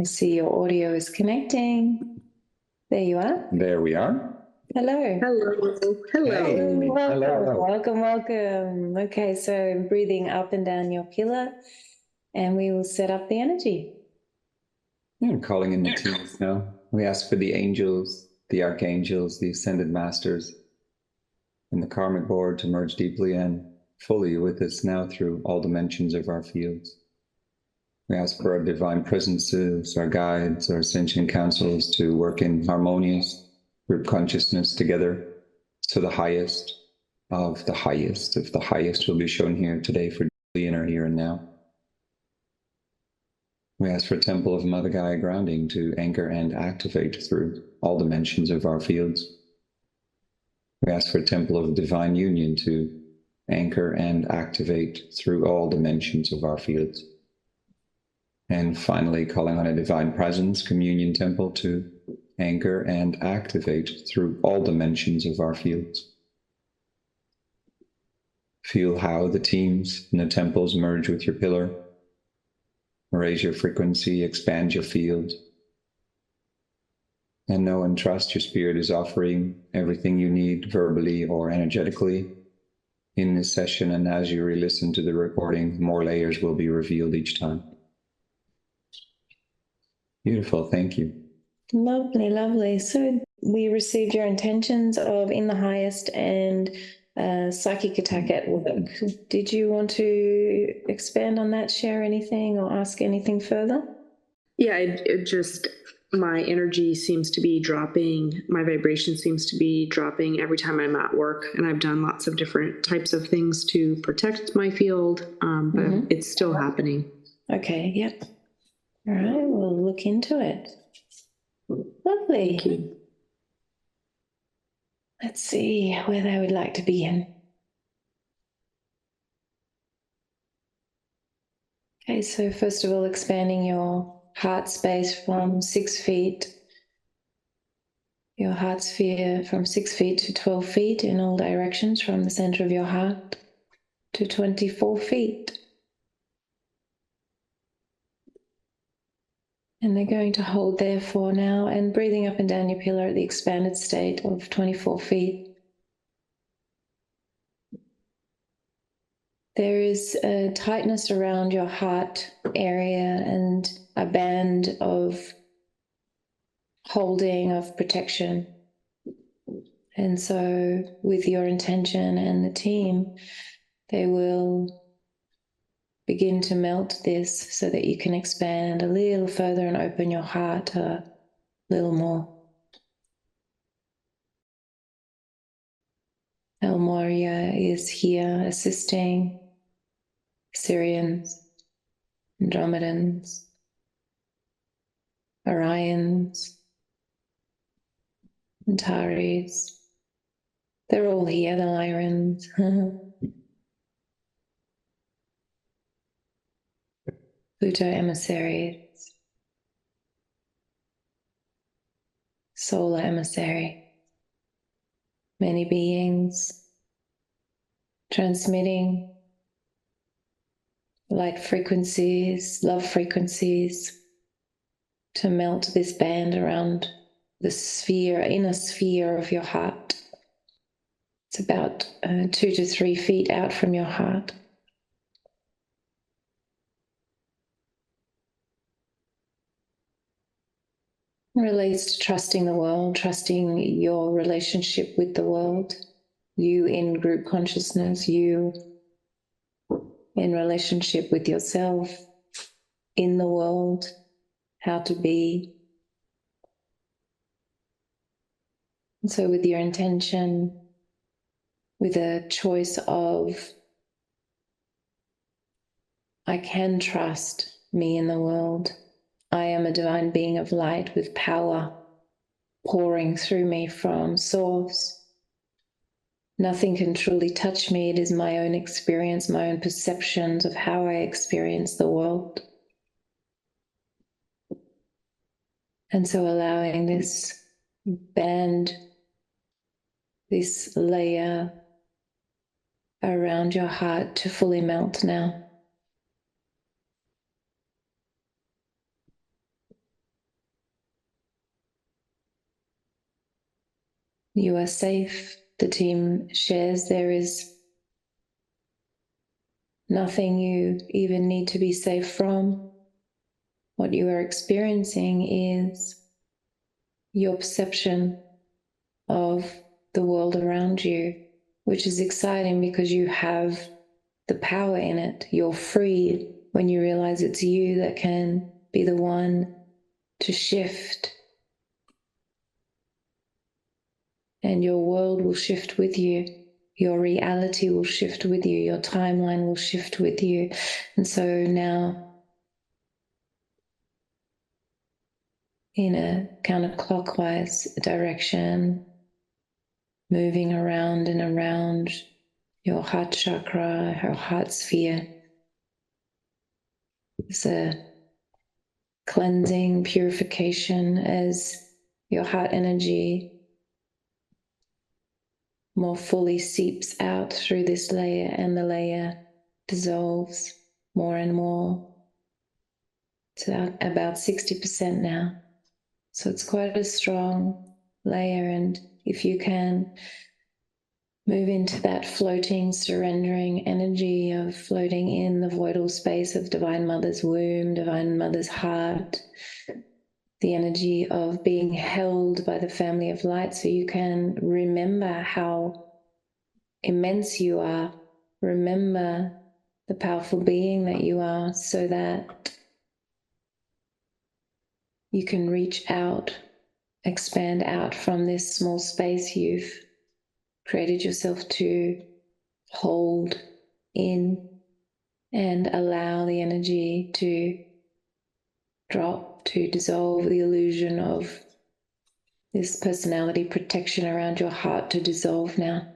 I see your audio is connecting. There you are. There we are. Hello. Hello. Hello. Hey. Welcome. Hello. Welcome. Okay, so breathing up and down your pillar, and we will set up the energy. Yeah, calling in the teams now. We ask for the angels, the archangels, the ascended masters, and the karmic board to merge deeply and fully with us now through all dimensions of our fields. We ask for our divine presences, our guides, our ascension councils to work in harmonious group consciousness together. So the highest of the highest will be shown here today for the inner here and now. We ask for a temple of Mother Gaia grounding to anchor and activate through all dimensions of our fields. We ask for a temple of divine union to anchor and activate through all dimensions of our fields. And finally, calling on a divine presence communion temple to anchor and activate through all dimensions of our fields. Feel how the teams and the temples merge with your pillar. Raise your frequency, expand your field. And know and trust your spirit is offering everything you need verbally or energetically in this session. And as you re-listen to the recording, more layers will be revealed each time. Beautiful, thank you. Lovely, lovely. So we received your intentions of in the highest and psychic attack at work. Did you want to expand on that, share anything or ask anything further? Yeah, it just, my energy seems to be dropping. My vibration seems to be dropping every time I'm at work. And I've done lots of different types of things to protect my field, but it's still happening. Okay, yep. All right, we'll look into it. Lovely. Thank you. Let's see where they would like to begin. Okay, so first of all, expanding your heart space from 6 feet, your heart sphere from 6 feet to 12 feet in all directions, from the center of your heart to 24 feet. And they're going to hold there for now and breathing up and down your pillar at the expanded state of 24 feet. There is a tightness around your heart area and a band of holding, of protection. And so with your intention and the team, they will begin to melt this so that you can expand a little further and open your heart a little more. El Moria is here assisting Syrians, Andromedans, Orions, Antares. They're all here, the Lyrans. Pluto emissaries, solar emissary, many beings transmitting light frequencies, love frequencies to melt this band around the sphere, inner sphere of your heart. It's about 2 to 3 feet out from your heart. Relates to trusting the world, trusting your relationship with the world, you in group consciousness, you in relationship with yourself, in the world, how to be. And so with your intention, with a choice of, I can trust me in the world. I am a divine being of light with power pouring through me from source. Nothing can truly touch me. It is my own experience, my own perceptions of how I experience the world. And so allowing this band, this layer around your heart to fully melt now. You are safe. The team shares there is nothing you even need to be safe from. What you are experiencing is your perception of the world around you, which is exciting because you have the power in it. You're free when you realize it's you that can be the one to shift, and your world will shift with you. Your reality will shift with you. Your timeline will shift with you. And so now, in a counterclockwise direction, moving around and around your heart chakra, your heart sphere. It's a cleansing, purification as your heart energy more fully seeps out through this layer, and the layer dissolves more and more. It's about 60% now. So it's quite a strong layer, and if you can move into that floating, surrendering energy of floating in the voidal space of Divine Mother's womb, Divine Mother's heart, the energy of being held by the family of light, so you can remember how immense you are, remember the powerful being that you are, so that you can reach out, expand out from this small space you've created yourself to hold in, and allow the energy to drop, to dissolve, the illusion of this personality protection around your heart to dissolve now.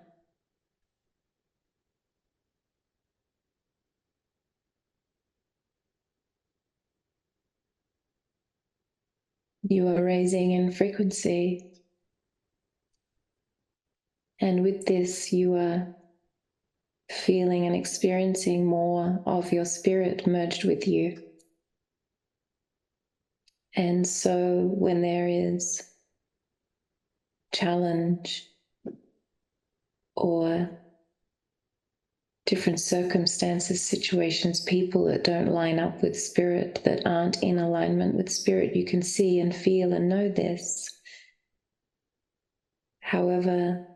You are raising in frequency, and with this you are feeling and experiencing more of your spirit merged with you. And so when there is challenge or different circumstances, situations, people that don't line up with spirit, that aren't in alignment with spirit, you can see and feel and know this. However,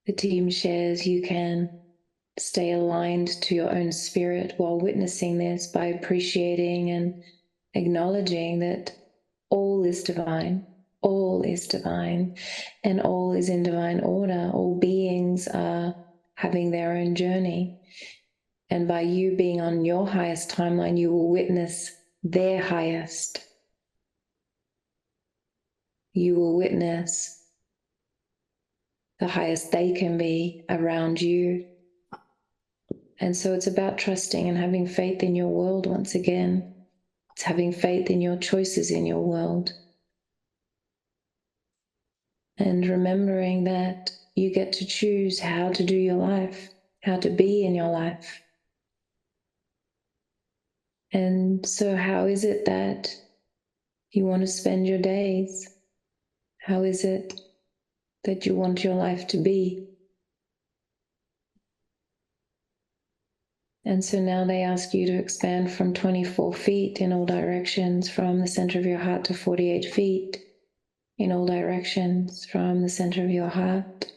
the team shares, you can stay aligned to your own spirit while witnessing this by appreciating and acknowledging that all is divine, and all is in divine order. All beings are having their own journey. And by you being on your highest timeline, you will witness their highest. You will witness the highest they can be around you. And so it's about trusting and having faith in your world once again. It's having faith in your choices in your world. And remembering that you get to choose how to do your life, how to be in your life. And so how is it that you want to spend your days? How is it that you want your life to be? And so now they ask you to expand from 24 feet in all directions, from the center of your heart to 48 feet in all directions, from the center of your heart.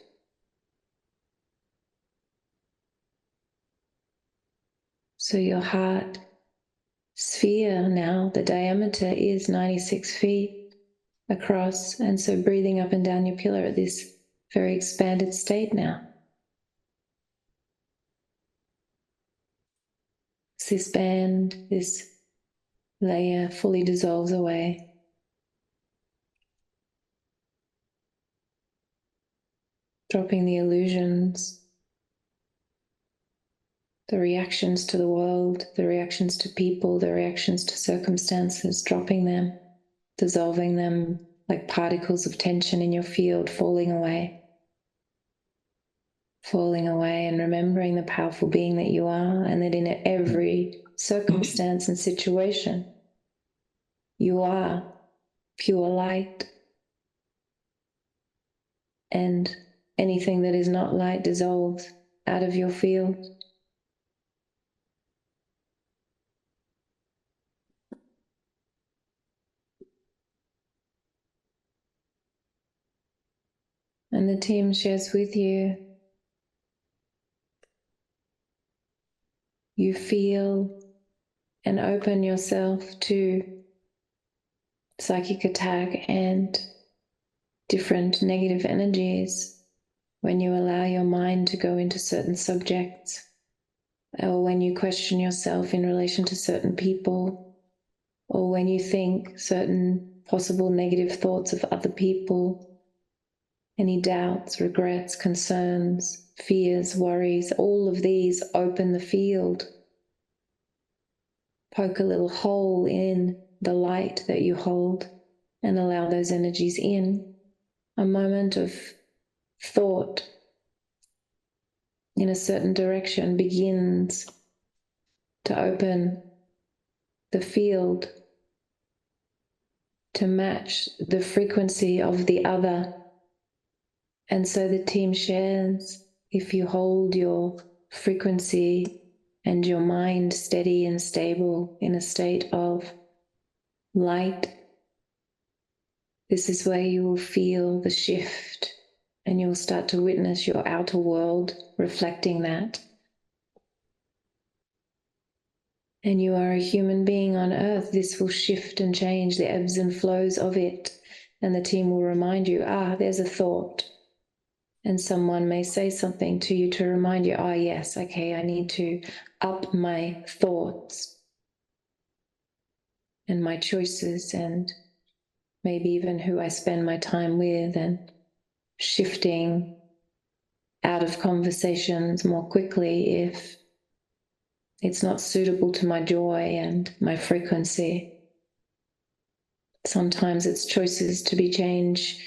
So your heart sphere now, the diameter is 96 feet across, and so breathing up and down your pillar at this very expanded state now. This band, this layer fully dissolves away. Dropping the illusions, the reactions to the world, the reactions to people, the reactions to circumstances, dropping them, dissolving them like particles of tension in your field, falling away, and remembering the powerful being that you are, and that in every circumstance and situation, you are pure light. and anything that is not light dissolves out of your field. And the team shares with you. You feel and open yourself to psychic attack and different negative energies when you allow your mind to go into certain subjects, or when you question yourself in relation to certain people, or when you think certain possible negative thoughts of other people, any doubts, regrets, concerns, fears, worries, all of these open the field. Poke a little hole in the light that you hold and allow those energies in. A moment of thought in a certain direction begins to open the field to match the frequency of the other. And so the team shares, if you hold your frequency and your mind steady and stable in a state of light, this is where you will feel the shift and you'll start to witness your outer world reflecting that. And you are a human being on earth. This will shift and change the ebbs and flows of it. And the team will remind you, there's a thought. And someone may say something to you to remind you, yes, okay, I need to up my thoughts and my choices and maybe even who I spend my time with, and shifting out of conversations more quickly if it's not suitable to my joy and my frequency. Sometimes it's choices to be changed.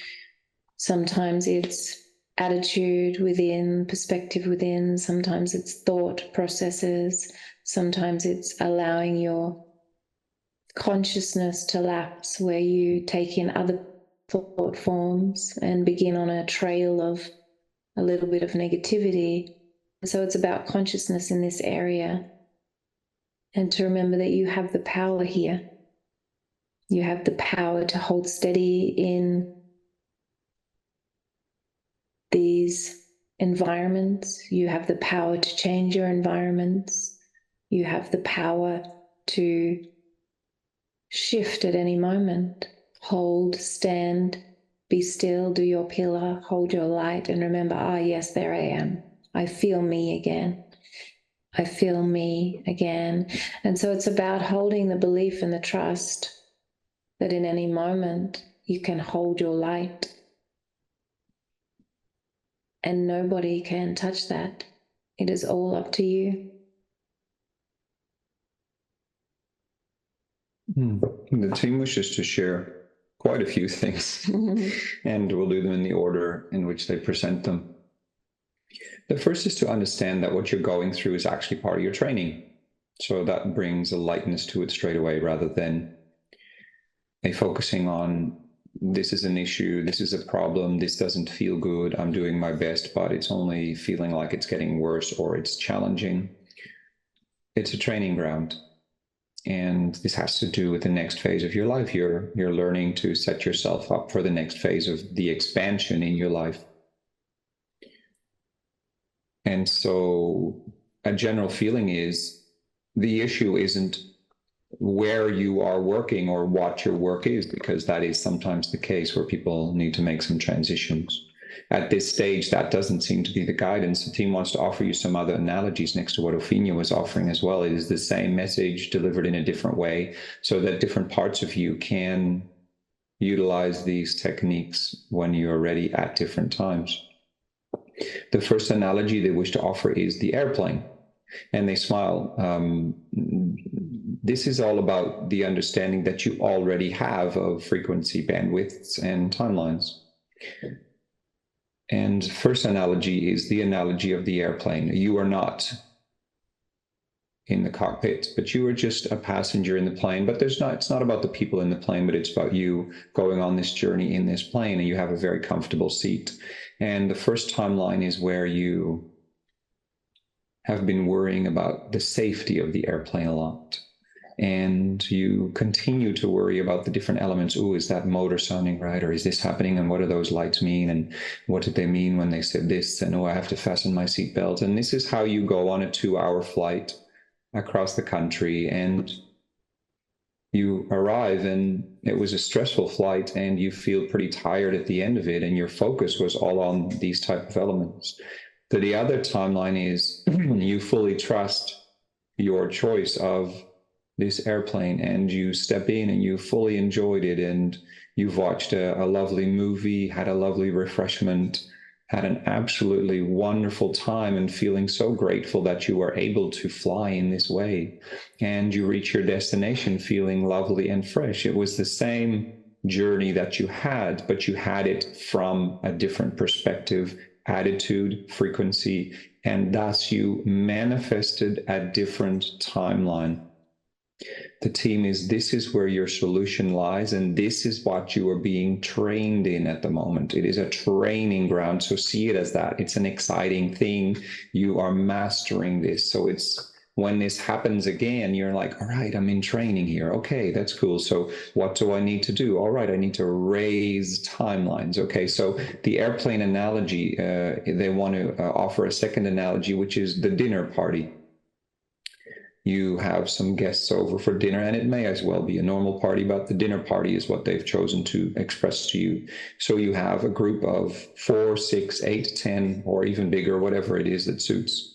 Sometimes it's attitude within, perspective within. Sometimes it's thought processes. Sometimes it's allowing your consciousness to lapse, where you take in other thought forms and begin on a trail of a little bit of negativity. So it's about consciousness in this area. And to remember that you have the power here. You have the power to hold steady in these environments. You have the power to change your environments. You have the power to shift at any moment. Hold, stand, be still, do your pillar, hold your light, and remember, yes, there I am. I feel me again. I feel me again. And so it's about holding the belief and the trust that in any moment you can hold your light. And nobody can touch that. It is all up to you. The team wishes to share quite a few things, and we'll do them in the order in which they present them. The first is to understand that what you're going through is actually part of your training. So that brings a lightness to it straight away, rather than a focusing on, this is an issue, this is a problem, this doesn't feel good, I'm doing my best, but it's only feeling like it's getting worse or it's challenging. It's a training ground. And this has to do with the next phase of your life. You're learning to set yourself up for the next phase of the expansion in your life. And so a general feeling is, the issue isn't where you are working or what your work is, because that is sometimes the case where people need to make some transitions. At this stage, that doesn't seem to be the guidance. The team wants to offer you some other analogies next to what Opheana was offering as well. It is the same message delivered in a different way, so that different parts of you can utilize these techniques when you're ready at different times. The first analogy they wish to offer is the airplane. And they smile. This is all about the understanding that you already have of frequency bandwidths and timelines. And first analogy is the analogy of the airplane. You are not in the cockpit, but you were just a passenger in the plane. But it's not about the people in the plane, but it's about you going on this journey in this plane, and you have a very comfortable seat. And the first timeline is where you have been worrying about the safety of the airplane a lot. And you continue to worry about the different elements. Oh, is that motor sounding right? Or is this happening? And what do those lights mean? And what did they mean when they said this? And oh, I have to fasten my seatbelt. And this is how you go on a 2-hour flight across the country. And you arrive, and it was a stressful flight, and you feel pretty tired at the end of it. And your focus was all on these type of elements. The other timeline is you fully trust your choice of this airplane, and you step in and you fully enjoyed it, and you've watched a lovely movie, had a lovely refreshment, had an absolutely wonderful time, and feeling so grateful that you were able to fly in this way. And you reach your destination feeling lovely and fresh. It was the same journey that you had, but you had it from a different perspective, attitude, frequency, and thus you manifested a different timeline. The team is, this is where your solution lies, and this is what you are being trained in at the moment. It is a training ground, so see it as that. It's an exciting thing. You are mastering this. So it's when this happens again, you're like, all right, I'm in training here. Okay, that's cool. So what do I need to do? All right, I need to raise timelines. Okay, so the airplane analogy, they want to offer a second analogy, which is the dinner party. You have some guests over for dinner, and it may as well be a normal party, but the dinner party is what they've chosen to express to you. So you have a group of 4, 6, 8, 10, or even bigger, whatever it is that suits.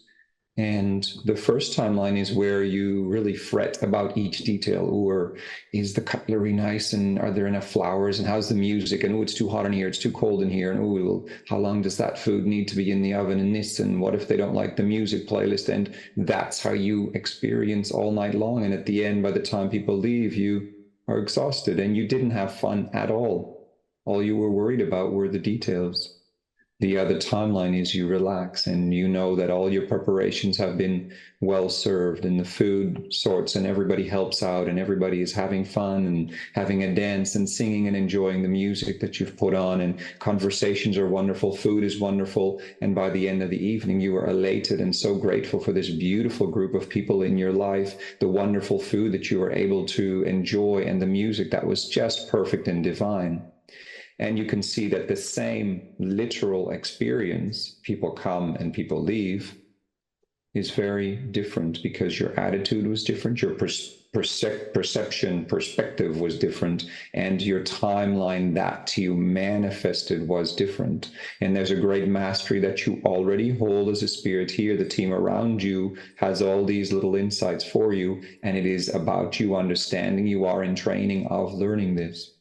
And the first timeline is where you really fret about each detail. Or is the cutlery nice? And are there enough flowers? And how's the music? And oh, it's too hot in here. It's too cold in here. And oh, how long does that food need to be in the oven? And this, and what if they don't like the music playlist? And that's how you experience all night long. And at the end, by the time people leave, you are exhausted and you didn't have fun at all. All you were worried about were the details. The other timeline is you relax, and you know that all your preparations have been well served, and the food sorts, and everybody helps out, and everybody is having fun and having a dance and singing and enjoying the music that you've put on, and conversations are wonderful, food is wonderful, and by the end of the evening you are elated and so grateful for this beautiful group of people in your life, the wonderful food that you were able to enjoy, and the music that was just perfect and divine. And you can see that the same literal experience, people come and people leave, is very different because your attitude was different, your perception, perspective was different, and your timeline that you manifested was different. And there's a great mastery that you already hold as a spirit here. The team around you has all these little insights for you, and it is about you understanding. You are in training of learning this.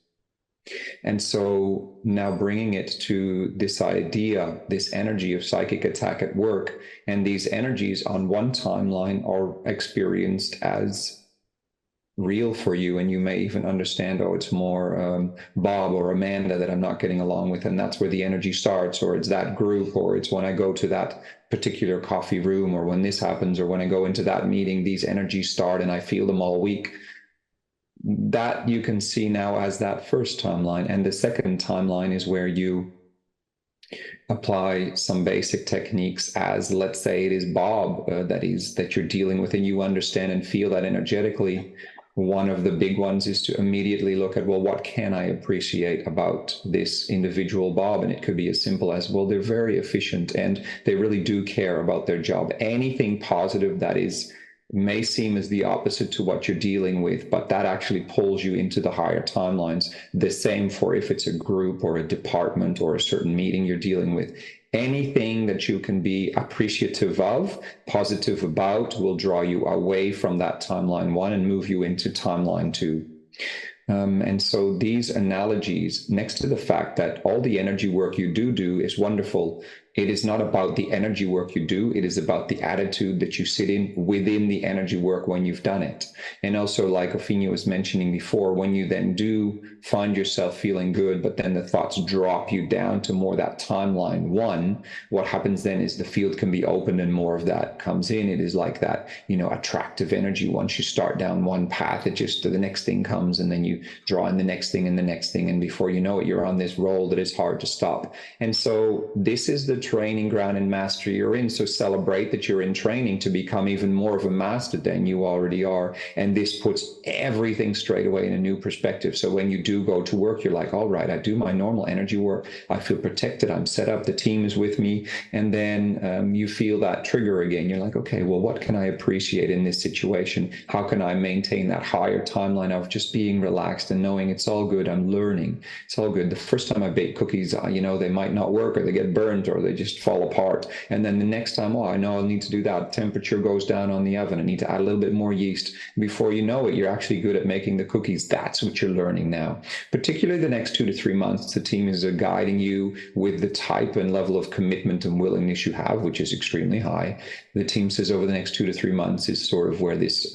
And so now bringing it to this idea, this energy of psychic attack at work, and these energies on one timeline are experienced as real for you, and you may even understand, oh, it's more Bob or Amanda that I'm not getting along with, and that's where the energy starts, or it's that group, or it's when I go to that particular coffee room, or when this happens, or when I go into that meeting, these energies start and I feel them all week. That you can see now as that first timeline. And the second timeline is where you apply some basic techniques as, let's say it is Bob that you're dealing with, and you understand and feel that energetically. One of the big ones is to immediately look at, well, what can I appreciate about this individual Bob? And it could be as simple as, well, they're very efficient and they really do care about their job. Anything positive that may seem as the opposite to what you're dealing with, but that actually pulls you into the higher timelines. The same for if it's a group or a department or a certain meeting you're dealing with. Anything that you can be appreciative of, positive about, will draw you away from that timeline 1 and move you into timeline 2. And so these analogies, next to the fact that all the energy work you do is wonderful, It is not about the energy work you do. It is about the attitude that you sit in within the energy work when you've done it. And also, like Opheana was mentioning before, when you then do find yourself feeling good, but then the thoughts drop you down to more that timeline one, what happens then is the field can be opened and more of that comes in. It is like that, attractive energy. Once you start down one path, it just, the next thing comes, and then you draw in the next thing and the next thing. And before you know it, you're on this roll that is hard to stop. And so this is the training ground and mastery you're in. So celebrate that you're in training to become even more of a master than you already are. And this puts everything straight away in a new perspective. So when you do go to work, you're like, all right, I do my normal energy work. I feel protected. I'm set up. The team is with me. And then you feel that trigger again. You're like, okay, well, what can I appreciate in this situation? How can I maintain that higher timeline of just being relaxed and knowing it's all good. I'm learning. It's all good. The first time I bake cookies, they might not work, or they get burnt, or they just fall apart. And then the next time, I know I'll need to do that. Temperature goes down on the oven. I need to add a little bit more yeast. Before you know it, you're actually good at making the cookies. That's what you're learning now. Particularly the next 2 to 3 months, the team is guiding you with the type and level of commitment and willingness you have, which is extremely high. The team says over the next 2 to 3 months is sort of where this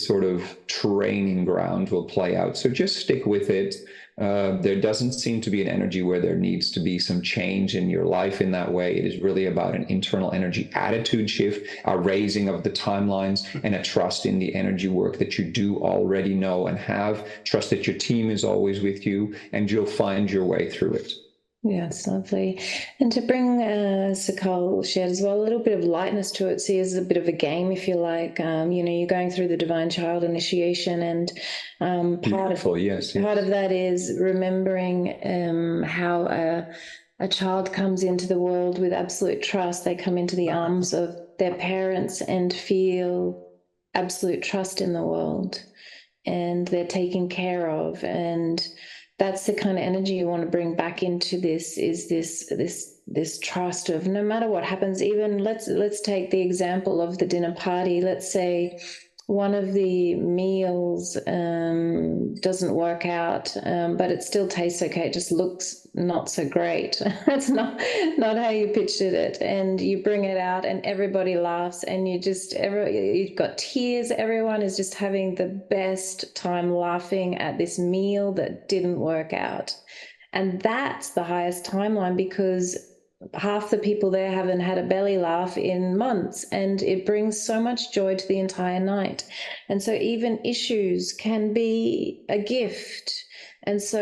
sort of training ground will play out. So just stick with it. There doesn't seem to be an energy where there needs to be some change in your life in that way. It is really about an internal energy attitude shift, a raising of the timelines, and a trust in the energy work that you do already know and have. Trust that your team is always with you, and you'll find your way through it. Yes, lovely. And to bring Sikaal shared as well, a little bit of lightness to it. See, as a bit of a game, if you like. You're going through the divine child initiation, and part of that is remembering how a child comes into the world with absolute trust. They come into the arms of their parents and feel absolute trust in the world, and they're taken care of. And that's the kind of energy you want to bring back into this, is this trust of no matter what happens. Even let's take the example of the dinner party. Let's say one of the meals doesn't work out, but it still tastes okay. It just looks not so great. That's not how you pictured it. And you bring it out and everybody laughs, and you've got tears. Everyone is just having the best time laughing at this meal that didn't work out. And that's the highest timeline, because half the people there haven't had a belly laugh in months, and it brings so much joy to the entire night. And so even issues can be a gift. And so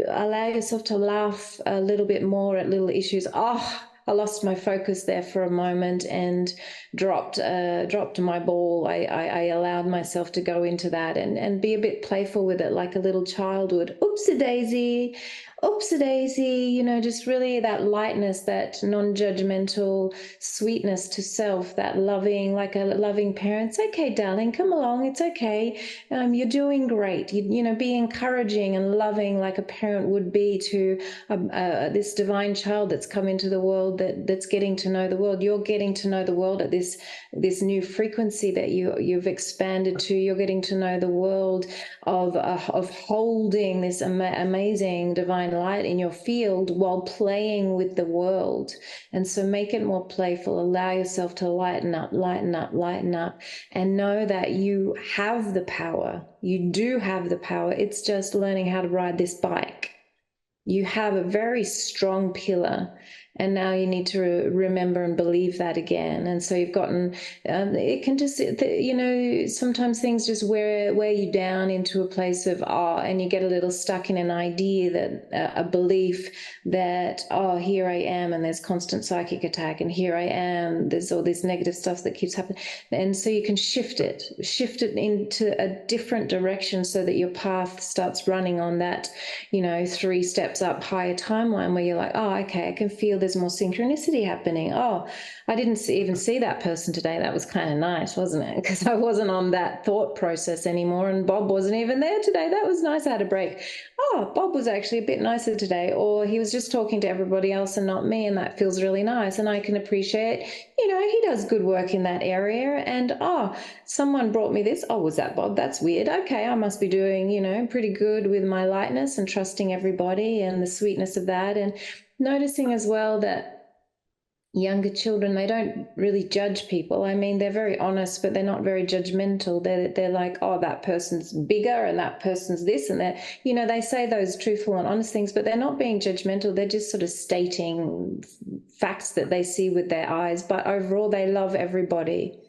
allow yourself to laugh a little bit more at little issues. I lost my focus there for a moment and dropped my ball. I allowed myself to go into that and be a bit playful with it, like a little child would. Oopsie-daisy, just really that lightness, that non-judgmental sweetness to self, that loving, like a loving parent. It's okay, darling, come along. It's okay. You're doing great. Be encouraging and loving like a parent would be to this divine child that's come into the world, that's getting to know the world. You're getting to know the world at this new frequency that you've expanded to. You're getting to know the world of holding this amazing divine light in your field while playing with the world. And so make it more playful. Allow yourself to lighten up, and know that you have the power. You do have the power. It's just learning how to ride this bike. You have a very strong pillar, and now you need to remember and believe that again. And so you've gotten, it can just, sometimes things just wear you down into a place of awe, and you get a little stuck in an idea that, a belief that, here I am, and there's constant psychic attack, and here I am, there's all this negative stuff that keeps happening. And so you can shift it into a different direction, so that your path starts running on that, 3 steps up higher timeline, where you're like, okay, I can feel there's more synchronicity happening. I didn't even see that person today. That was kind of nice, wasn't it? Because I wasn't on that thought process anymore, and Bob wasn't even there today. That was nice. I had a break. Bob was actually a bit nicer today, or he was just talking to everybody else and not me, and that feels really nice. And I can appreciate, he does good work in that area. And someone brought me this. Was that Bob? That's weird. Okay, I must be doing, pretty good with my lightness and trusting everybody and the sweetness of that. And noticing as well that younger children, they don't really judge people. I mean, they're very honest, but they're not very judgmental. They're like, oh, that person's bigger and that person's this and that. You know, they say those truthful and honest things, but they're not being judgmental. They're just sort of stating facts that they see with their eyes. But overall, they love everybody.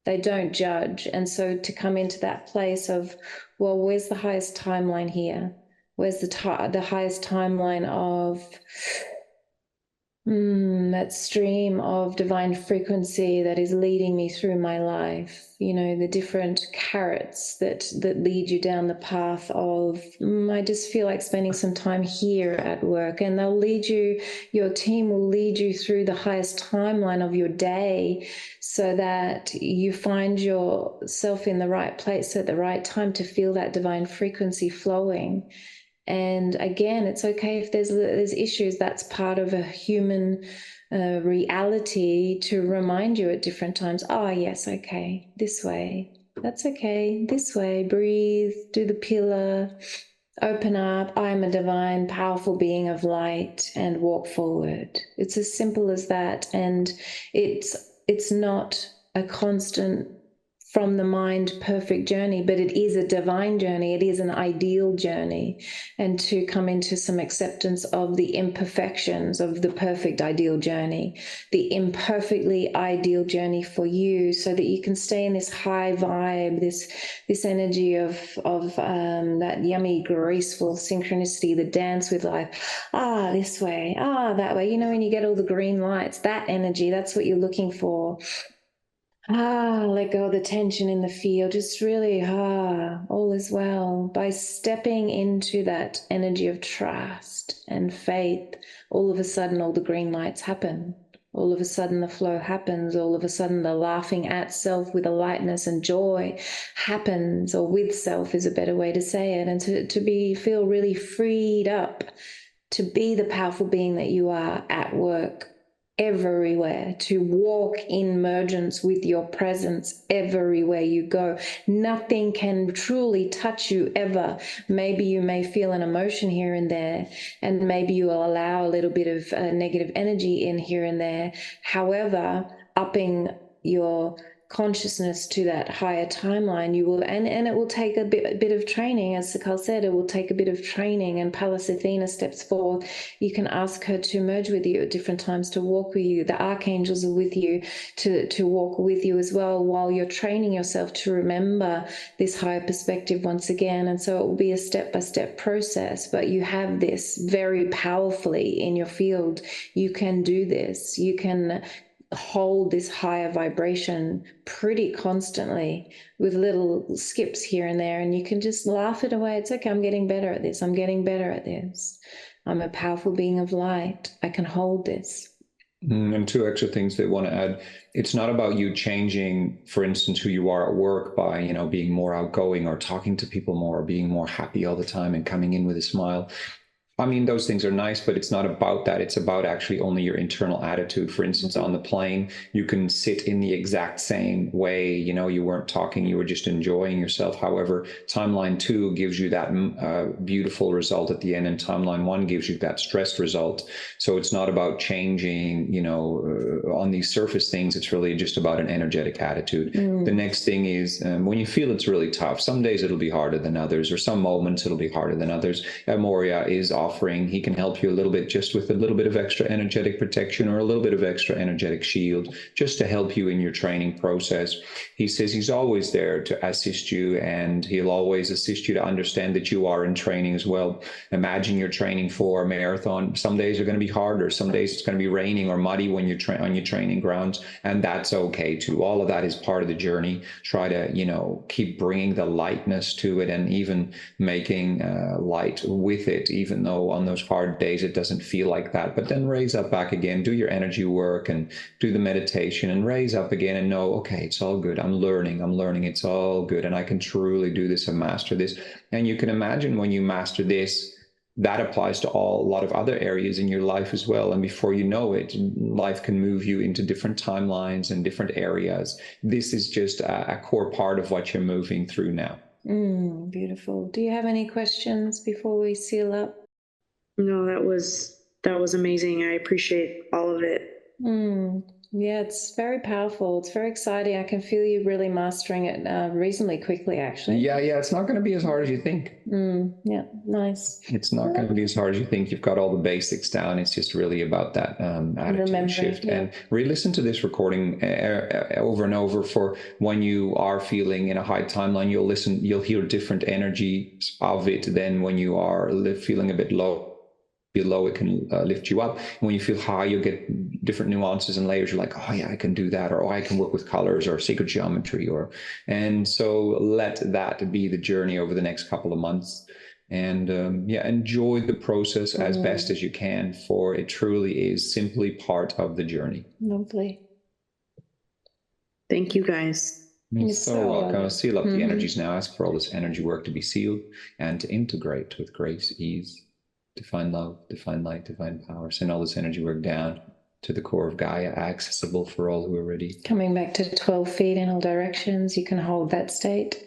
They don't judge. And so to come into that place of, well, where's the highest timeline here? Where's the highest timeline of that stream of divine frequency that is leading me through my life, you know, the different carrots that lead you down the path of, I just feel like spending some time here at work, and they'll lead you, your team will lead you through the highest timeline of your day so that you find yourself in the right place at the right time to feel that divine frequency flowing. And again, it's okay if there's issues. That's part of a human reality, to remind you at different times, oh, yes, okay, this way. That's okay, this way. Breathe, do the pillar, open up. I'm a divine, powerful being of light, and walk forward. It's as simple as that. And it's not a constant from the mind perfect journey, but it is a divine journey. It is an ideal journey. And to come into some acceptance of the imperfections of the perfect ideal journey, the imperfectly ideal journey for you, so that you can stay in this high vibe, this energy of that yummy, graceful synchronicity, the dance with life. Ah, this way, ah, that way. You know, when you get all the green lights, that energy, that's what you're looking for. Let go of the tension in the field. Just really, all is well. By stepping into that energy of trust and faith, all of a sudden, all the green lights happen. All of a sudden, the flow happens. All of a sudden, the laughing at self with a lightness and joy happens, or with self is a better way to say it. And to feel really freed up to be the powerful being that you are at work, everywhere, to walk in emergence with your presence everywhere you go. Nothing can truly touch you ever. Maybe you may feel an emotion here and there, and maybe you will allow a little bit of negative energy in here and there. However, upping your consciousness to that higher timeline, you will, and it will take a bit of training. As Sikaal said, it will take a bit of training, and Pallas Athena steps forth. You can ask her to merge with you at different times, to walk with you. The archangels are with you to walk with you as well, while you're training yourself to remember this higher perspective once again. And so it will be a step-by-step process, but you have this very powerfully in your field. You can do this. You can hold this higher vibration pretty constantly with little skips here and there, and you can just laugh it away. It's okay, I'm getting better at this. I'm getting better at this. I'm a powerful being of light. I can hold this. And two extra things they want to add. It's not about you changing, for instance, who you are at work by, you know, being more outgoing or talking to people more, or being more happy all the time and coming in with a smile. I mean, those things are nice, but it's not about that. It's about actually only your internal attitude. For instance, on the plane, you can sit in the exact same way. You know, you weren't talking, you were just enjoying yourself. However, timeline 2 gives you that beautiful result at the end, and timeline 1 gives you that stressed result. So it's not about changing, you know, on these surface things. It's really just about an energetic attitude. The next thing is when you feel it's really tough, some days it'll be harder than others, or some moments it'll be harder than others. Moria is offering, he can help you a little bit, just with a little bit of extra energetic protection or a little bit of extra energetic shield, just to help you in your training process. He says he's always there to assist you, and he'll always assist you to understand that you are in training as well. Imagine you're training for a marathon. Some days are going to be harder. Some days it's going to be raining or muddy when you're on your training grounds, and that's okay too. All of that is part of the journey. Try to, you know, keep bringing the lightness to it, and even making light with it, even though on those hard days it doesn't feel like that. But then raise up back again, do your energy work and do the meditation, and raise up again and know, okay, it's all good. I'm learning, it's all good, and I can truly do this and master this. And you can imagine when you master this, that applies to a lot of other areas in your life as well. And before you know it, life can move you into different timelines and different areas. This is just a core part of what you're moving through now. Beautiful. Do you have any questions before we seal up? No, that was amazing. I appreciate all of it. Yeah, it's very powerful. It's very exciting. I can feel you really mastering it reasonably quickly, actually. Yeah, it's not going to be as hard as you think. Yeah, nice. It's not going to be as hard as you think. You've got all the basics down. It's just really about that attitude shift. Yeah. And re-listen to this recording over and over for when you are feeling in a high timeline. You'll hear different energies of it than when you are feeling a bit low. Low, it can lift you up. And when you feel high, you'll get different nuances and layers. You're like, oh yeah, I can do that, or oh, I can work with colors or sacred geometry, and so let that be the journey over the next couple of months. And enjoy the process as best as you can, for it truly is simply part of the journey. Lovely. Thank you, guys. You're so welcome. I'll seal up the energies now. Ask for all this energy work to be sealed and to integrate with grace, ease, divine love, divine light, divine power. Send all this energy work down to the core of Gaia, accessible for all who are ready. Coming back to 12 feet in all directions. You can hold that state.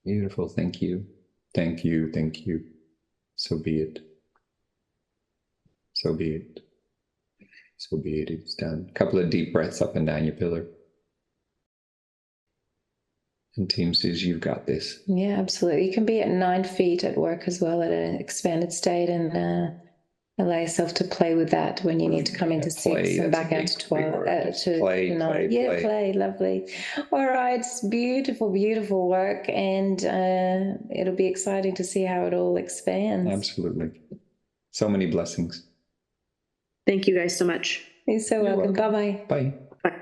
Beautiful. Thank you. Thank you. Thank you. So be it. So be it. So be it. It's done. A couple of deep breaths up and down your pillar. And team says, you've got this. Yeah, absolutely. You can be at 9 feet at work as well, at an expanded state, and allow yourself to play with that when you need to come into 6 and back out to 12. Play. Play. Lovely. All right. Beautiful, beautiful work. And it'll be exciting to see how it all expands. Absolutely. So many blessings. Thank you guys so much. You're so welcome. Bye-bye. Bye. Bye.